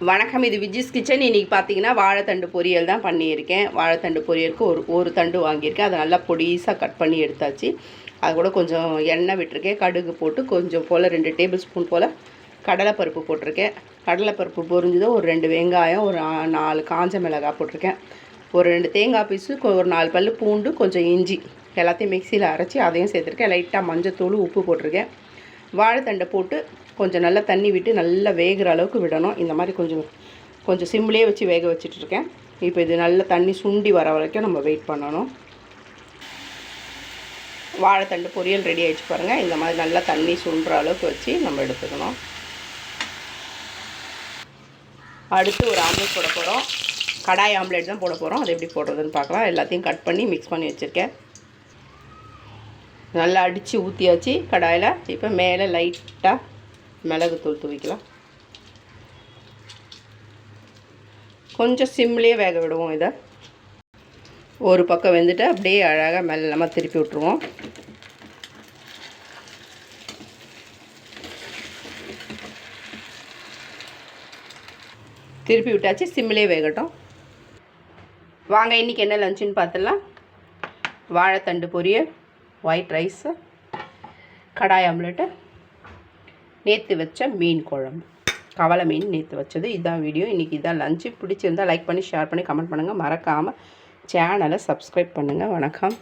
வணக்கம், இது விஜிஸ் கிச்சன். இன்றைக்கி பார்த்தீங்கன்னா வாழைத்தண்டு பொரியல் தான் பண்ணியிருக்கேன். வாழைத்தண்டு பொரியலுக்கு ஒரு தண்டு வாங்கியிருக்கேன். அதை நல்லா பொடிசாக கட் பண்ணி எடுத்தாச்சு. அது கூட கொஞ்சம் எண்ணெய் விட்டுருக்கேன். கடுகு போட்டு கொஞ்சம் போல் 2 டேபிள் ஸ்பூன் போல் கடலைப்பருப்பு போட்டிருக்கேன். கடலைப்பருப்பு பொரிஞ்சதும் ஒரு 2 வெங்காயம், ஒரு 4 காஞ்ச மிளகாய் போட்டிருக்கேன். ஒரு 2 தேங்காய் பீஸு, ஒரு 4 பல் பூண்டு, கொஞ்சம் இஞ்சி எல்லாத்தையும் மிக்சியில் அரைச்சி அதையும் சேர்த்துருக்கேன். லைட்டாக மஞ்சத்தூள், உப்பு போட்டிருக்கேன். வாழைத்தண்டை போட்டு கொஞ்சம் நல்லா தண்ணி விட்டு நல்லா வேகிற அளவுக்கு விடணும். இந்த மாதிரி கொஞ்சம் சிம்லேயே வச்சு வேக வச்சிட்ருக்கேன். இப்போ இது நல்லா தண்ணி சுண்டி வர வரைக்கும் நம்ம வெயிட் பண்ணணும். வாழைத்தண்டு பொரியல் ரெடி ஆகிடுச்சு பாருங்கள். இந்த மாதிரி நல்லா தண்ணி சுண்டுற அளவுக்கு வச்சு நம்ம எடுத்துக்கணும். அடுத்து ஒரு ஆம்லேட் போட போகிறோம். கடாய் ஆம்லேட் தான் போட போகிறோம். அது எப்படி போடுறதுன்னு பார்க்கலாம். எல்லாத்தையும் கட் பண்ணி மிக்ஸ் பண்ணி வச்சுருக்கேன். நல்லா அடித்து ஊற்றியாச்சு கடாயில். இப்போ மேலே லைட்டாக மிளகுத்தூள் தூவிக்கலாம். கொஞ்சம் சிம்லேயே வேக விடுவோம். இதை ஒரு பக்கம் வெந்துட்டு அப்படியே அழகாக மெல்லமாக திருப்பி விட்ருவோம். திருப்பி விட்டாச்சு, சிம்லேயே வேகட்டும். வாங்க, இன்றைக்கி என்ன லஞ்சுன்னு பார்த்துடலாம். வாழைத்தண்டு பொரியல், ஒயிட் ரைஸு, கடாய் ஆம்லெட்டு, நேற்று வச்ச மீன் குழம்பு, கவலை மீன் நேற்று வச்சது. இதுதான் வீடியோ. இன்றைக்கி இதான் லஞ்சு. பிடிச்சிருந்தால் லைக் பண்ணி, ஷேர் பண்ணி, கமெண்ட் பண்ணுங்கள். மறக்காமல் சேனலை சப்ஸ்கிரைப் பண்ணுங்கள். வணக்கம்.